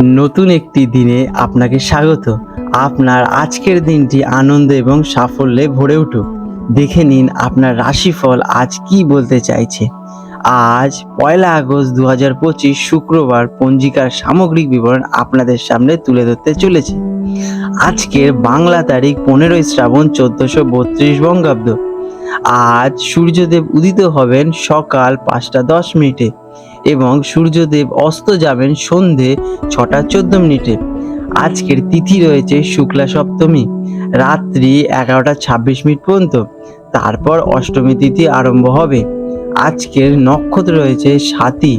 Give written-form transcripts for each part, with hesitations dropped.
নতুন একটি দিনে আপনাকে স্বাগত। আপনার আজকের দিনটি আনন্দ এবং সাফল্যে ভরে উঠুক। দেখে নিন আপনার রাশিফল আজ কি বলতে চাইছে। আজ 1 আগস্ট 2025 শুক্রবার পঞ্জিকার সামগ্রিক বিবরণ আপনাদের সামনে তুলে ধরতে চলেছে। আজকের বাংলা তারিখ 15 শ্রাবণ 1432 বঙ্গাব্দ। আজ সূর্যদেব উদিত হবেন সকাল 5টা 10 মিনিটে এবং সূর্যদেব অস্ত যাবেন সন্ধে 6টা 14 মিনিটে। আজকের তিথি রয়েছে শুক্লা সপ্তমী রাত্রি 11টা 26 মিনিট পর্যন্ত, তারপর অষ্টমী তিথি আরম্ভ হবে। আজকের নক্ষত্র রয়েছে স্বাতী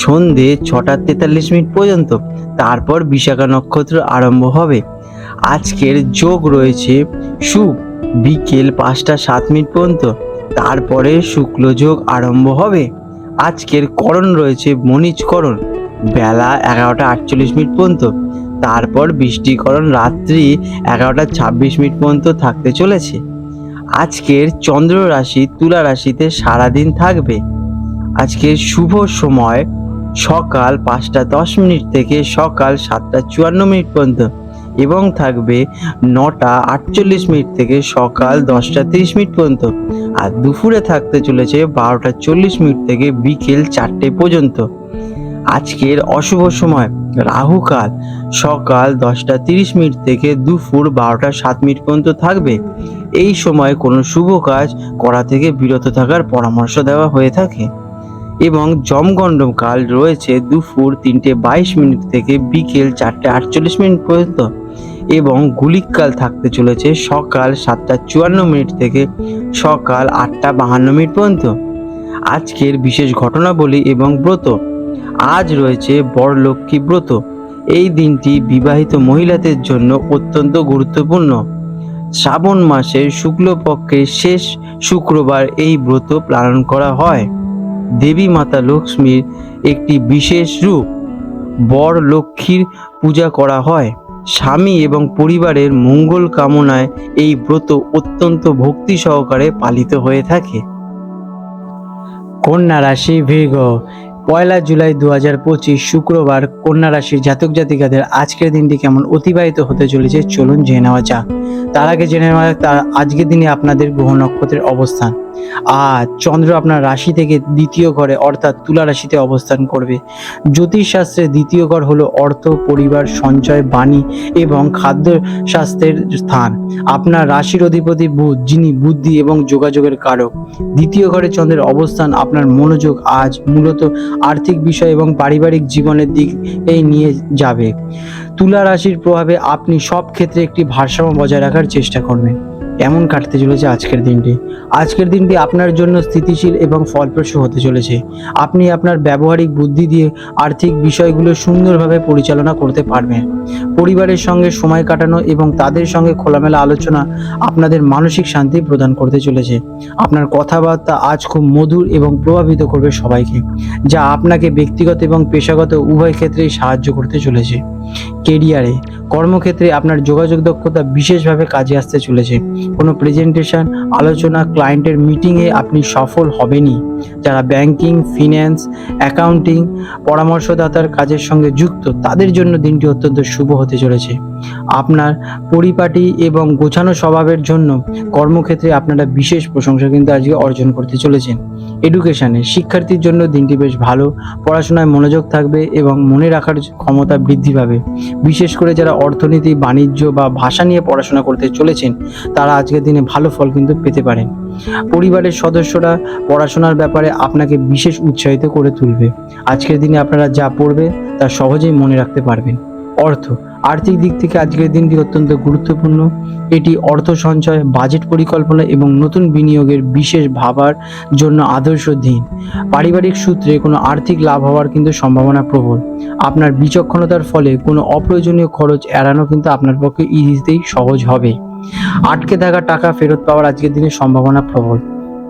সন্ধে 6টা 43 মিনিট পর্যন্ত, তারপর বিশাখা নক্ষত্র আরম্ভ হবে। আজকের যোগ রয়েছে শুভ বিকেল 5টা 7 মিনিট পর্যন্ত, তারপরে শুক্ল যোগ আরম্ভ হবে। আজকের করণ রয়েছে মণিজকরণ বেলা 11টা 48 মিনিট পর্যন্ত, তারপর বৃষ্টিকরণ রাত্রি 11টা 26 মিনিট পর্যন্ত থাকতে চলেছে। আজকের চন্দ্র রাশি তুলা রাশিতে সারাদিন থাকবে। আজকের শুভ সময় সকাল 5টা 10 মিনিট থেকে সকাল 7টা 54 মিনিট পর্যন্ত এবং থাকবে 9টা 48 মিনিট থেকে সকাল 10টা 30 মিনিট পর্যন্ত। আর দুপুরে থাকতে চলেছে 12টা 40 মিনিট থেকে বিকেল 4টে পর্যন্ত। আজকের অশুভ সময় রাহুকাল সকাল 10টা 30 মিনিট থেকে দুপুর 12টা 7 মিনিট পর্যন্ত থাকবে। এই সময় কোনো শুভ কাজ করা থেকে বিরত থাকার পরামর্শ দেওয়া হয়ে থাকে। এবং যমগণ্ডম কাল রয়েছে দুপুর 3টে 22 মিনিট থেকে বিকেল 4টে 48 মিনিট পর্যন্ত এবং গুলিককাল থাকতে চলেছে সকাল 7টা 54 মিনিট থেকে সকাল 8টা 52 মিনিট পর্যন্ত। আজকের বিশেষ ঘটনাবলী এবং ব্রত। আজ রয়েছে বরলক্ষ্মী ব্রত। এই দিনটি বিবাহিত মহিলাদের জন্য অত্যন্ত গুরুত্বপূর্ণ। শ্রাবণ মাসের শুক্লপক্ষের শেষ শুক্রবার এই ব্রত পালন করা হয়। দেবী মাতা লক্ষ্মীর একটি বিশেষ রূপ বরলক্ষ্মীর পূজা করা হয়। স্বামী এবং পরিবারের মঙ্গল কামনায় এই ব্রত অত্যন্ত ভক্তি সহকারে পালিত হয়ে থাকে। কন্যা রাশি ভৃগ। 1 জুলাই 2025 শুক্রবার কন্যা রাশির জাতক জাতিকাদের আজকের দিনটি কেমন অতিবাহিত হতে চলেছে চলুন জেনে নেওয়া যাক। তার আগে জেনে নেওয়া যাক তার আজকের দিনে আপনাদের গ্রহ নক্ষত্রের অবস্থান। আজ চন্দ্র আপনার রাশি থেকে দ্বিতীয় ঘরে অর্থাৎ তুলা রাশিতে অবস্থান করবে। জ্যোতিষশাস্ত্রের দ্বিতীয় ঘর হলো অর্থ, পরিবার, সঞ্চয়, বাণী এবং খাদ্য স্বাস্থ্যের স্থান। আপনার রাশির অধিপতি বুধ, যিনি বুদ্ধি এবং যোগাযোগের কারক। দ্বিতীয় ঘরে চন্দ্রের অবস্থান আপনার মনোযোগ আজ মূলত আর্থিক বিষয় এবং পারিবারিক জীবনের দিক এই নিয়ে যাবে। তুলা রাশির প্রভাবে আপনি সব ক্ষেত্রে একটি ভারসাম্য বজায় রাখার চেষ্টা করবেন। এমন কাটতে চলেছে আজকের দিনটি। আজকের দিনটি আপনার জন্য স্থিতিশীল এবং ফলপ্রসূ হতে চলেছে। আপনি আপনার ব্যবহারিক বুদ্ধি দিয়ে আর্থিক বিষয়গুলো সুন্দরভাবে পরিচালনা করতে পারবেন। পরিবারের সঙ্গে সময় কাটানো এবং তাদের সঙ্গে খোলামেলা আলোচনা আপনাদের মানসিক শান্তি প্রদান করতে চলেছে। আপনার কথাবার্তা আজ খুব মধুর এবং প্রভাবিত করবে সবাইকে, যা আপনাকে ব্যক্তিগত এবং পেশাগত উভয় ক্ষেত্রেই সাহায্য করতে চলেছে। কেরিয়ারে কর্মক্ষেত্রে আপনার যোগাযোগ দক্ষতা বিশেষভাবে কাজে আসতে চলেছে। কোনো প্রেজেন্টেশন, আলোচনা, ক্লায়েন্টের মিটিংয়ে আপনি সফল হবেনই। যারা ব্যাংকিং, ফিন্যান্স, অ্যাকাউন্টিং, পরামর্শদাতার কাজের সঙ্গে যুক্ত তাদের জন্য দিনটি অত্যন্ত শুভ হতে চলেছে। আপনার পরিপাটি এবং গোছানো স্বভাবের জন্য কর্মক্ষেত্রে আপনারা বিশেষ প্রশংসা কিন্তু আজকে অর্জন করতে চলেছেন। এডুকেশনে শিক্ষার্থীর জন্য দিনটি বেশ ভালো। পড়াশোনায় মনোযোগ থাকবে এবং মনে রাখার ক্ষমতা বৃদ্ধি পাবে। বিশেষ করে যারা অর্থনীতি, বাণিজ্য বা ভাষা নিয়ে পড়াশোনা করতে চলেছেন তারা আজকের দিনে ভালো ফল কিন্তু পেতে পারেন। পরিবারের সদস্যরা পড়াশোনার ব্যাপারে আপনাকে বিশেষ উৎসাহিত করে তুলবে। আজকের দিনে আপনারা যা পড়বে তা সহজেই মনে রাখতে পারবেন। আর্থিক দিক থেকে আজকের দিনটি অত্যন্ত গুরুত্বপূর্ণ। এটি অর্থ সঞ্চয়, বাজেট পরিকল্পনা এবং নতুন বিনিয়োগের বিশেষ ভাবার জন্য আদর্শ দিন। পারিবারিক সূত্রে কোনো আর্থিক লাভ হওয়ার কিন্তু সম্ভাবনা প্রবল। আপনার বিচক্ষণতার ফলে কোনো অপ্রয়োজনীয় খরচ এড়ানো কিন্তু আপনার পক্ষে ইজিতেই সহজ হবে। আটকে থাকা টাকা ফেরত পাওয়ার আজকের দিনে সম্ভাবনা প্রবল।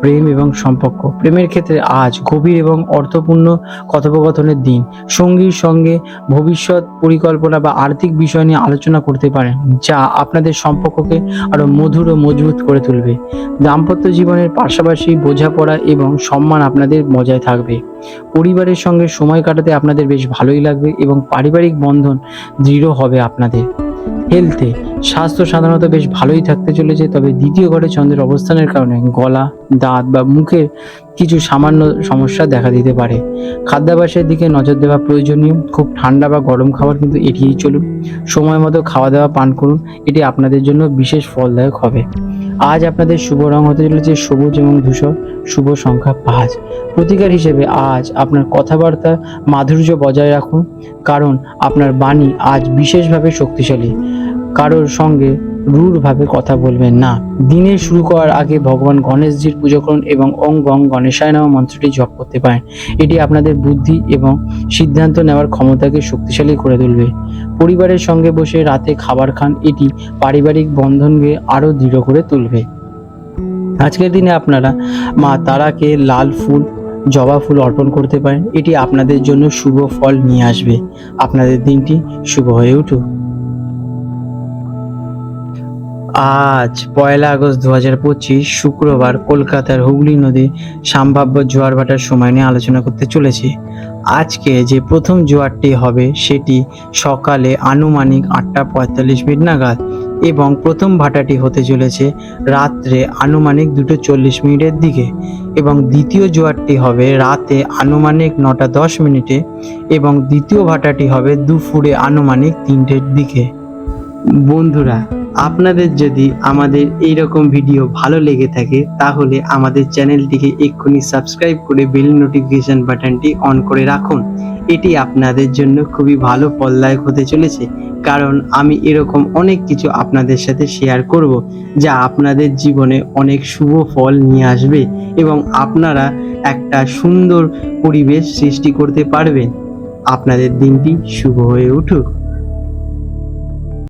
প্রেম এবং সম্পর্ক। প্রেমের ক্ষেত্রে আজ গভীর এবং অর্থপূর্ণ কথোপকথনের দিন। সঙ্গীর সঙ্গে ভবিষ্যৎ পরিকল্পনা বা আর্থিক বিষয় নিয়ে আলোচনা করতে পারেন, যা আপনাদের সম্পর্ককে আরো মধুর ও মজবুত করে তুলবে। দাম্পত্য জীবনের পাশাপাশি বোঝাপড়া এবং সম্মান আপনাদের বজায় থাকবে। পরিবারের সঙ্গে সময় কাটাতে আপনাদের বেশ ভালোই লাগবে এবং পারিবারিক বন্ধন দৃঢ় হবে আপনাদের। হেলথে স্বাস্থ্য সাধারণত বেশ ভালোই থাকতে চলেছে, তবে দ্বিতীয় ঘরে চন্দ্রের অবস্থানের কারণে গলা, দাঁত বা মুখের কিছু সামান্য সমস্যা দেখা দিতে পারে। খাদ্যাভ্যাসের দিকে নজর দেওয়া প্রয়োজনীয়। খুব ঠান্ডা বা গরম খাবার কিন্তু এড়িয়েই চলুন। সময় মতো খাওয়া দাওয়া পান করুন, এটি আপনাদের জন্য বিশেষ ফলদায়ক হবে। আজ আপনাদের শুভ রং হতে চলেছে সবুজ এবং ধূসর। শুভ সংখ্যা 5। প্রতিকার হিসেবে আজ আপনার কথাবার্তা মাধুর্য বজায় রাখুন, কারণ আপনার বাণী আজ বিশেষভাবে শক্তিশালী। কারোর সঙ্গে রূঢ়ভাবে কথা বলবেন না। দিনের শুরু করার আগে ভগবান গণেশজির পুজো করুন এবং ওং গং গণেশায় নমঃ মন্ত্রটি জপ করতে পারেন। এটি আপনাদের বুদ্ধি এবং সিদ্ধান্ত নেওয়ার ক্ষমতাকে শক্তিশালী করে তুলবে। পরিবারের সঙ্গে বসে রাতে খাবার খান, এটি পারিবারিক বন্ধনকে আরও দৃঢ় করে তুলবে। আজকের দিনে আপনারা মা তারাকে লাল ফুল, জবা ফুল অর্পণ করতে পারেন, এটি আপনাদের জন্য শুভ ফল নিয়ে আসবে। আপনাদের দিনটি শুভ হয়ে উঠুক। আজ 1 আগস্ট 2025 শুক্রবার শুক্রবার হুগলি নদী সম্ভাব্য জোয়ার ভাটার সময় নিয়ে আলোচনা করতে চলেছি। আজকে যে প্রথম জোয়ারটি হবে সেটি সকালে আনুমানিক 8:45 নাগাদ এবং প্রথম ভাটাটি হতে চলেছে রাত্রে আনুমানিক 2:40 দিকে এবং দ্বিতীয় জোয়ারটি হবে রাতে আনুমানিক 9:10 এবং দ্বিতীয় ভাটাটি হবে দুপুরে আনুমানিক 3টের দিকে। বন্ধুরা, আপনাদের যদি আমাদের এইরকম ভিডিও ভালো লেগে থাকে তাহলে আমাদের চ্যানেলটিকে এক্ষুনি সাবস্ক্রাইব করে বেল নোটিফিকেশন বাটনটি অন করে রাখুন। এটি আপনাদের জন্য খুবই ভালো ফলদায়ক হতে চলেছে, কারণ আমি এরকম অনেক কিছু আপনাদের সাথে শেয়ার করব যা আপনাদের জীবনে অনেক শুভ ফল নিয়ে আসবে এবং আপনারা একটা সুন্দর পরিবেশ সৃষ্টি করতে পারবেন। আপনাদের দিনটি শুভ হয়ে উঠুক।